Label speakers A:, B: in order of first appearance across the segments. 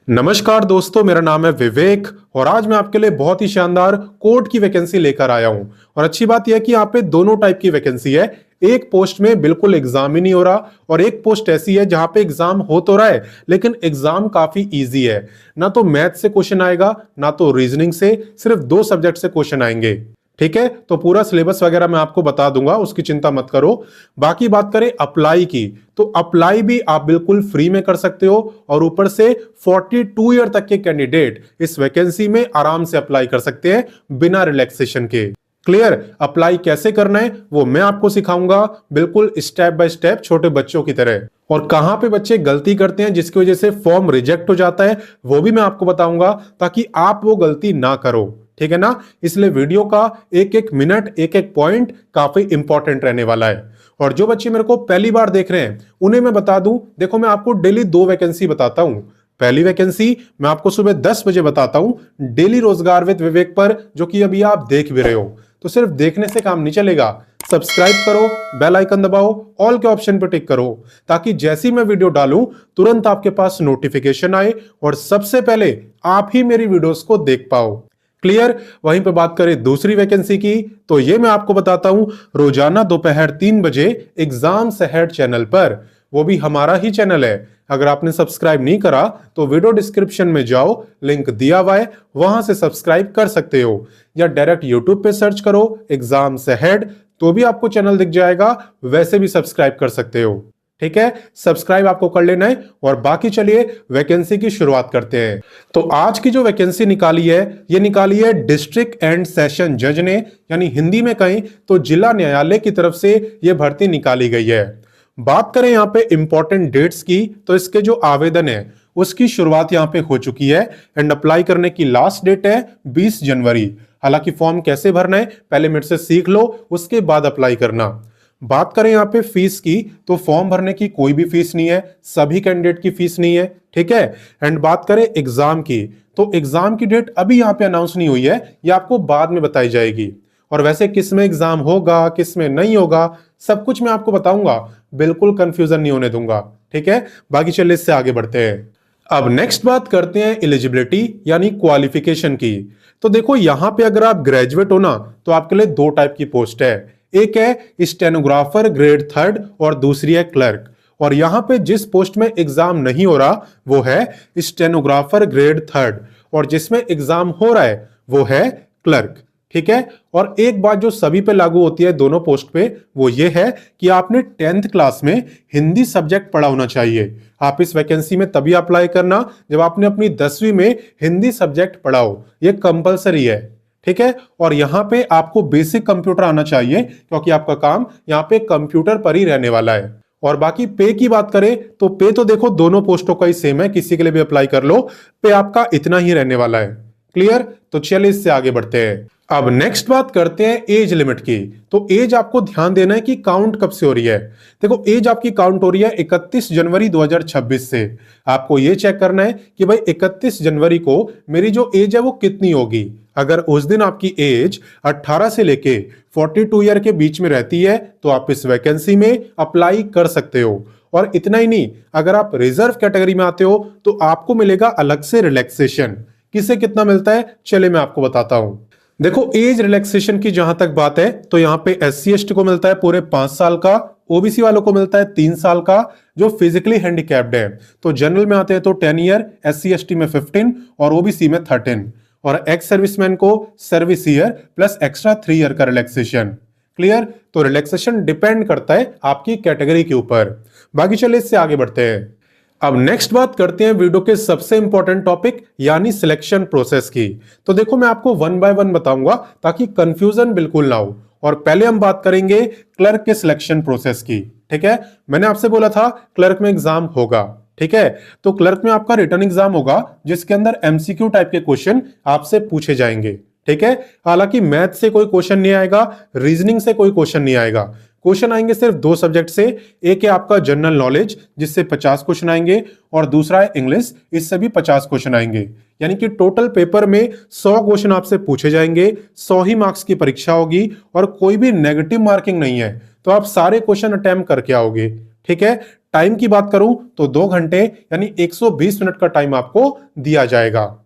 A: नमस्कार दोस्तों, मेरा नाम है विवेक और आज मैं आपके लिए बहुत ही शानदार कोड की वैकेंसी लेकर आया हूं। और अच्छी बात यह है कि यहाँ पे दोनों टाइप की वैकेंसी है। एक पोस्ट में बिल्कुल एग्जाम ही नहीं हो रहा और एक पोस्ट ऐसी है जहां पे एग्जाम हो तो रहा है लेकिन एग्जाम काफी इजी है। ना तो मैथ से क्वेश्चन आएगा ना तो रीजनिंग से, सिर्फ दो सब्जेक्ट से क्वेश्चन आएंगे। ठीक है, तो पूरा सिलेबस वगैरह मैं आपको बता दूंगा, उसकी चिंता मत करो। बाकी बात करें अप्लाई की, तो अप्लाई भी आप बिल्कुल फ्री में कर सकते हो और ऊपर से 42 ईयर तक के कैंडिडेट इस वैकेंसी में आराम से अप्लाई कर सकते हैं बिना रिलैक्सेशन के। क्लियर? अप्लाई कैसे करना है वो मैं आपको सिखाऊंगा, बिल्कुल स्टेप बाय स्टेप, छोटे बच्चों की तरह। और कहां पे बच्चे गलती करते हैं जिसकी वजह से फॉर्म रिजेक्ट हो जाता है वो भी मैं आपको बताऊंगा, ताकि आप वो गलती ना करो। ठीक है ना? इसलिए वीडियो का एक एक मिनट, एक एक पॉइंट काफी इंपॉर्टेंट रहने वाला है। और जो बच्चे मेरे को पहली बार देख रहे हैं उन्हें मैं बता दूं, देखो मैं आपको डेली 2 वैकेंसी बताता हूं। पहली वैकेंसी मैं आपको सुबह 10 बजे बताता हूं डेली रोजगार विद विवेक पर, जो कि अभी आप देख भी रहे हो। तो सिर्फ देखने से काम नहीं चलेगा, सब्सक्राइब करो, बेल आइकन दबाओ, ऑल के ऑप्शन पर टिक करो, ताकि जैसी मैं वीडियो डालूं तुरंत आपके पास नोटिफिकेशन आए और सबसे पहले आप ही मेरी वीडियोस को देख पाओ। क्लियर? वहीं पे बात करें दूसरी वैकेंसी की, तो ये मैं आपको बताता हूं रोजाना दोपहर 3 बजे एग्जाम्स अहेड चैनल पर, वो भी हमारा ही चैनल है। अगर आपने सब्सक्राइब नहीं करा तो वीडियो डिस्क्रिप्शन में जाओ, लिंक दिया हुआ है, वहां से सब्सक्राइब कर सकते हो, या डायरेक्ट यूट्यूब पे सर्च करो एग्जाम्स अहेड तो भी आपको चैनल दिख जाएगा, वैसे भी सब्सक्राइब कर सकते हो। ठीक है, सब्सक्राइब आपको कर लेना है। और बाकी चलिए वैकेंसी की शुरुआत करते हैं। तो आज की जो वैकेंसी निकाली है ये निकाली है डिस्ट्रिक्ट एंड सेशन जज ने, यानी हिंदी में कहें तो जिला न्यायालय की तरफ से ये भर्ती निकाली गई है। बात करें यहाँ पे इंपॉर्टेंट डेट्स की, तो इसके जो आवेदन है उसकी शुरुआत यहाँ पे हो चुकी है एंड अप्लाई करने की लास्ट डेट है 20 जनवरी। हालांकि फॉर्म कैसे भरना है पहले मेरे से सीख लो, उसके बाद अप्लाई करना। बात करें यहाँ पे फीस की, तो फॉर्म भरने की कोई भी फीस नहीं है, सभी कैंडिडेट की फीस नहीं है। ठीक है? एंड बात करें एग्जाम की, तो एग्जाम की डेट अभी यहाँ पे अनाउंस नहीं हुई है, ये आपको बाद में बताई जाएगी। और वैसे किस में एग्जाम होगा किस में नहीं होगा सब कुछ मैं आपको बताऊंगा, बिल्कुल कंफ्यूजन नहीं होने दूंगा। ठीक है? बाकी चलिए इससे आगे बढ़ते हैं। अब नेक्स्ट बात करते हैं एलिजिबिलिटी यानी क्वालिफिकेशन की। तो देखो यहां पे अगर आप ग्रेजुएट हो ना तो आपके लिए 2 टाइप की पोस्ट है, एक है स्टेनोग्राफर ग्रेड 3 और दूसरी है क्लर्क। और यहां पे जिस पोस्ट में एग्जाम नहीं हो रहा वो है स्टेनोग्राफर ग्रेड 3 और जिसमें एग्जाम हो रहा है वो है क्लर्क। ठीक है? और एक बात जो सभी पे लागू होती है दोनों पोस्ट पे, वो ये है कि आपने 10th क्लास में हिंदी सब्जेक्ट पढ़ा होना चाहिए। आप इस वैकेंसी में तभी अप्लाई करना जब आपने अपनी 10वीं में हिंदी सब्जेक्ट पढ़ा हो, ये कंपलसरी है। ठीक है? और यहां पे आपको बेसिक कंप्यूटर आना चाहिए क्योंकि आपका काम यहां पे कंप्यूटर पर ही रहने वाला है। और बाकी पे की बात करें तो पे तो देखो दोनों पोस्टों का ही सेम है, किसी के लिए भी अप्लाई कर लो, पे आपका इतना ही रहने वाला है। क्लियर? तो चलिए इससे आगे बढ़ते हैं। अब नेक्स्ट बात करते हैं एज लिमिट की। तो एज आपको ध्यान देना है कि काउंट कब से हो रही है। देखो एज आपकी काउंट हो रही है 31 जनवरी 2026 से। आपको ये चेक करना है कि भाई 31 जनवरी को मेरी जो एज है वो कितनी होगी। अगर उस दिन आपकी एज 18 से लेके 42 ईयर के बीच में रहती है तो आप इस वैकेंसी में अप्लाई कर सकते हो। और इतना ही नहीं, अगर आप रिजर्व कैटेगरी में आते हो तो आपको मिलेगा अलग से रिलैक्सेशन। किसे कितना मिलता है चले मैं आपको बताता हूं। देखो एज रिलैक्सेशन की जहां तक बात है तो यहां पे SC ST को मिलता है पूरे 5 साल का, OBC वालों को मिलता है 3 साल का, जो फिजिकली हैंडीकैप्ड है तो जनरल में आते हैं तो 10 ईयर, SC ST में 15 और OBC में 13, और एक्स सर्विसमैन को service year plus extra 3 year का रिलैक्सेशन। क्लियर? तो रिलैक्सेशन डिपेंड करता है आपकी कैटेगरी के ऊपर। बाकी चलिए इससे आगे बढ़ते हैं। अब नेक्स्ट बात करते हैं वीडियो के सबसे इंपॉर्टेंट टॉपिक यानी सिलेक्शन प्रोसेस की। तो देखो मैं आपको 1 बाय 1 बताऊंगा ताकि कंफ्यूजन बिल्कुल ना हो। और पहले हम बात करेंगे क्लर्क के सिलेक्शन प्रोसेस की। ठीक है? मैंने आपसे बोला था क्लर्क में एग्जाम होगा। ठीक है? तो क्लर्क में आपका रिटन एग्जाम होगा जिसके अंदर MCQ टाइप के क्वेश्चन आपसे पूछे जाएंगे। ठीक है? हालांकि मैथ से कोई क्वेश्चन नहीं आएगा, रीजनिंग से कोई क्वेश्चन नहीं आएगा। क्वेश्चन आएंगे सिर्फ 2 सब्जेक्ट से, एक है आपका जनरल नॉलेज जिससे 50 क्वेश्चन आएंगे और दूसरा है इंग्लिश, इससे भी 50 क्वेश्चन आएंगे। यानी कि टोटल पेपर में 100 क्वेश्चन आपसे पूछे जाएंगे, 100 ही मार्क्स की परीक्षा होगी और कोई भी नेगेटिव मार्किंग नहीं है, तो आप सारे क्वेश्चन अटेम्प्ट करके आओगे। ठीक है? टाइम की बात करूं तो 2 घंटे यानी 120 मिनट का टाइम आपको दिया जाएगा।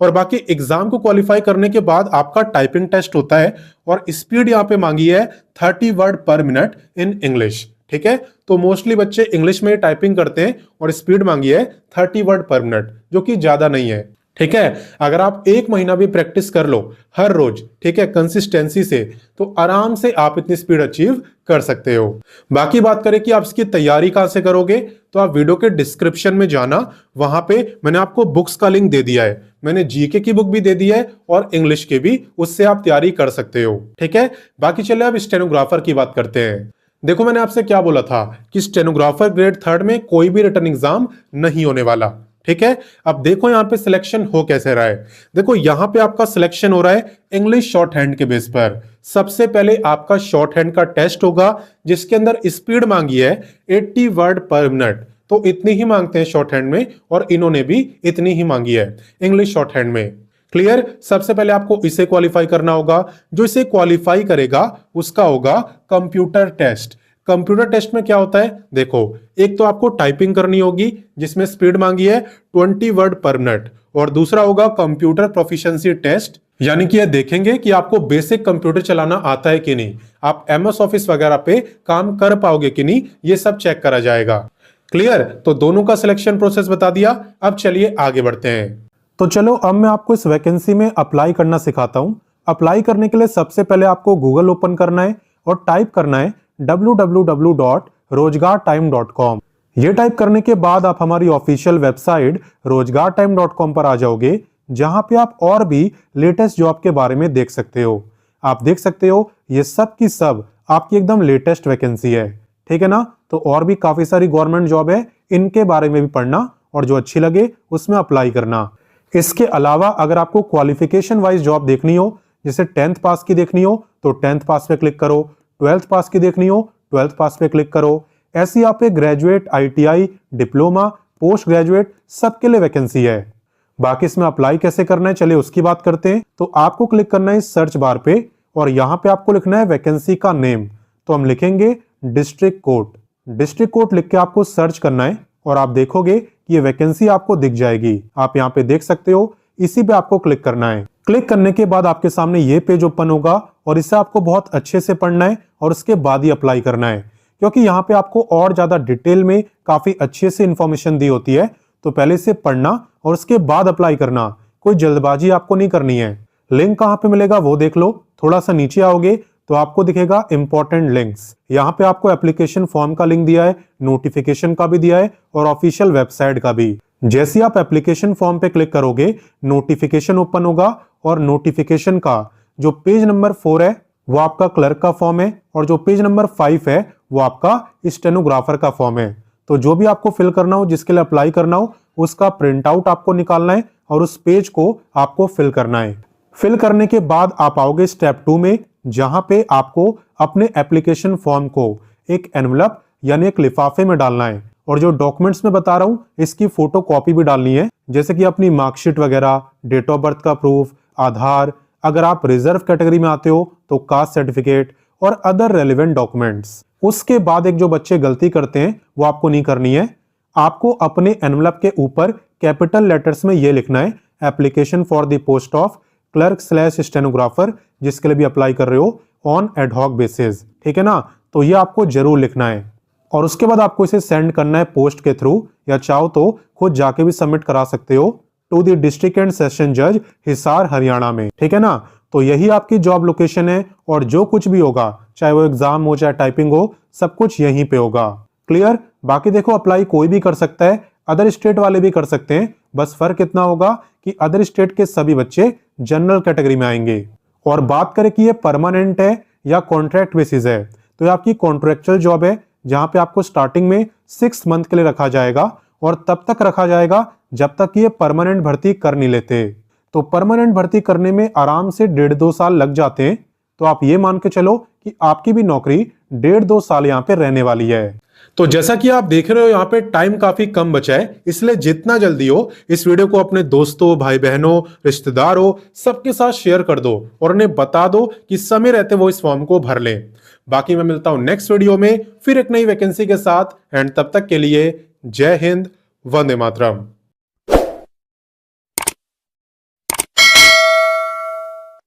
A: और बाकी एग्जाम को क्वालिफाई करने के बाद आपका टाइपिंग टेस्ट होता है और स्पीड यहां पे मांगी है 30 वर्ड पर मिनट इन इंग्लिश। ठीक है, तो मोस्टली बच्चे इंग्लिश में टाइपिंग करते हैं और स्पीड मांगी है 30 वर्ड पर मिनट, जो कि ज्यादा नहीं है। ठीक है, अगर आप 1 महीना भी प्रैक्टिस कर लो हर रोज, ठीक है, कंसिस्टेंसी से, तो आराम से आप इतनी स्पीड अचीव कर सकते हो। बाकी बात करें कि आप इसकी तैयारी कहां से करोगे, तो आप वीडियो के डिस्क्रिप्शन में जाना, वहां पे मैंने आपको बुक्स का लिंक दे दिया है। मैंने जीके की बुक भी दे दी है और इंग्लिश की भी, उससे आप तैयारी कर सकते हो। ठीक है, बाकी चले अब स्टेनोग्राफर की बात करते हैं। देखो मैंने आपसे क्या बोला था कि स्टेनोग्राफर ग्रेड 3 में कोई भी रिटन एग्जाम नहीं होने वाला। ठीक है, अब देखो यहां पे सिलेक्शन हो कैसे रहा है। देखो यहां पे आपका सिलेक्शन हो रहा है इंग्लिश शॉर्ट हैंड के बेस पर। सबसे पहले आपका शॉर्ट हैंड का टेस्ट होगा, जिसके अंदर स्पीड मांगी है 80 वर्ड पर मिनट। तो इतनी ही मांगते हैं शॉर्ट हैंड में, और इन्होंने भी इतनी ही मांगी है इंग्लिश शॉर्ट हैंड में। क्लियर, सबसे पहले आपको इसे क्वालिफाई करना होगा। जो इसे क्वालिफाई करेगा उसका होगा कंप्यूटर टेस्ट। कंप्यूटर टेस्ट में क्या होता है, देखो एक तो आपको टाइपिंग करनी होगी जिसमें स्पीड मांगी है 20 वर्ड पर मिनट, और दूसरा होगा कंप्यूटर प्रोफिशिएंसी टेस्ट, यानी कि ये देखेंगे कि आपको बेसिक कंप्यूटर चलाना आता है कि नहीं, आप एमएस ऑफिस वगैरह पे काम कर पाओगे कि नहीं, ये सब चेक करा जाएगा। क्लियर, तो दोनों का सिलेक्शन प्रोसेस बता दिया। अब चलिए आगे बढ़ते हैं। तो चलो अब मैं आपको इस वैकेंसी में अप्लाई करना सिखाता हूं। अप्लाई करने के लिए सबसे पहले आपको गूगल ओपन करना है और टाइप करना है www.rozgartime.com। ये टाइप करने के बाद आप हमारी ऑफिशियल वेबसाइट rozgartime.com पर आ जाओगे, जहां पे आप और भी लेटेस्ट जॉब के बारे में देख सकते हो। आप देख सकते हो ये सब की सब आपकी एकदम लेटेस्ट वैकेंसी है। ठीक है ना, तो और भी काफी सारी गवर्नमेंट जॉब है, इनके बारे में भी पढ़ना और जो अच्छी लगे उसमें अप्लाई करना। इसके अलावा अगर आपको क्वालिफिकेशन वाइज जॉब देखनी हो, जैसे 10th पास की देखनी हो तो 10th पास पे क्लिक करो, 12th पास की देखनी हो 12th पास पे क्लिक करो। ऐसी आप पे graduate, ITI, diploma, post graduate सबके लिए वैकेंसी है। बाकी इसमें अप्लाई कैसे करना है चलिए उसकी बात करते हैं। तो आपको क्लिक करना है सर्च बार पे और यहां पे आपको लिखना है वैकेंसी का नेम। तो हम लिखेंगे डिस्ट्रिक्ट कोर्ट। डिस्ट्रिक्ट कोर्ट लिख के आपको सर्च करना है और आप देखोगे कि ये वैकेंसी आपको दिख जाएगी। आप यहाँ पे देख सकते हो, इसी पे आपको क्लिक करना है। क्लिक करने के बाद आपके सामने ये पेज ओपन होगा और इसे आपको बहुत अच्छे से पढ़ना है और उसके बाद ही अप्लाई करना है, क्योंकि यहाँ पे आपको और ज्यादा डिटेल में काफी अच्छे से इंफॉर्मेशन दी होती है। तो पहले इसे पढ़ना और उसके बाद अप्लाई करना, कोई जल्दबाजी आपको नहीं करनी है। लिंक कहाँ पे मिलेगा वो देख लो। थोड़ा सा नीचे आओगे तो आपको दिखेगा इंपॉर्टेंट लिंक्स। यहाँ पे आपको एप्लीकेशन फॉर्म का लिंक दिया है, नोटिफिकेशन का भी दिया है और ऑफिशियल वेबसाइट का भी। जैसे ही आप एप्लीकेशन फॉर्म पे क्लिक करोगे नोटिफिकेशन ओपन होगा और नोटिफिकेशन का जो पेज नंबर 4 है वो आपका क्लर्क का फॉर्म है और जो पेज नंबर 5 है वो आपका स्टेनोग्राफर का फॉर्म है। तो जो भी आपको फिल करना हो, जिसके लिए अप्लाई करना हो, उसका प्रिंट आउट आपको निकालना है और उस पेज को आपको फिल करना है। फिल करने के बाद आप आओगे स्टेप 2 में, जहां पे आपको अपने एप्लीकेशन फॉर्म को एक एनवलप यानी एक लिफाफे में डालना है और जो डॉक्यूमेंट्स में बता रहा हूं इसकी फोटो कॉपी भी डालनी है, जैसे कि अपनी मार्कशीट वगैरह, डेट ऑफ बर्थ का प्रूफ, आधार, अगर आप रिजर्व कैटेगरी में आते हो तो कास्ट सर्टिफिकेट और अदर रेलिवेंट डॉक्यूमेंट्स। उसके बाद एक जो बच्चे गलती करते हैं वो आपको नहीं करनी है। आपको अपने एनवलप के ऊपर कैपिटल लेटर्स में ये लिखना है application for the post of clerk stenographer, जिसके लिए भी अप्लाई कर रहे हो ऑन एडहॉक बेसिस। ठीक है ना, तो ये आपको जरूर लिखना है और उसके बाद आपको इसे सेंड करना है पोस्ट के थ्रू, या चाहो तो खुद जाके भी सबमिट करा सकते हो to the district and session जज हिसार हरियाणा में। ठीक है ना, तो यही आपकी जॉब लोकेशन है और जो कुछ भी होगा, चाहे वो एग्जाम हो चाहे टाइपिंग हो, सब कुछ यहीं पे होगा। क्लियर, बाकी देखो अप्लाई कोई भी कर सकता है, अदर स्टेट वाले भी कर सकते हैं, बस फर्क इतना होगा कि अदर स्टेट के सभी बच्चे जनरल कैटेगरी में आएंगे। और बात करें कि ये परमानेंट है या कॉन्ट्रैक्ट बेसिस है, तो ये आपकी कॉन्ट्रैक्चुअल जॉब है, जहां पे आपको स्टार्टिंग में 6 मंथ के लिए रखा जाएगा और तब तक रखा जाएगा जब तक ये परमानेंट भर्ती कर नहीं लेते। तो परमानेंट भर्ती करने में आराम से 1.5-2 साल लग जाते हैं। तो आप ये मान के चलो कि आपकी भी नौकरी 1.5-2 साल यहाँ पे रहने वाली है। तो जैसा कि आप देख रहे हो यहाँ पे टाइम काफी कम बचा है, इसलिए जितना जल्दी हो इस वीडियो को अपने दोस्तों, भाई बहनों, रिश्तेदारों सबके साथ शेयर कर दो और उन्हें बता दो कि समय रहते वो इस फॉर्म को भर लें। बाकी मैं मिलता हूं नेक्स्ट वीडियो में फिर एक नई वैकेंसी के साथ, एंड तब तक के लिए जय हिंद, वंदे मातरम।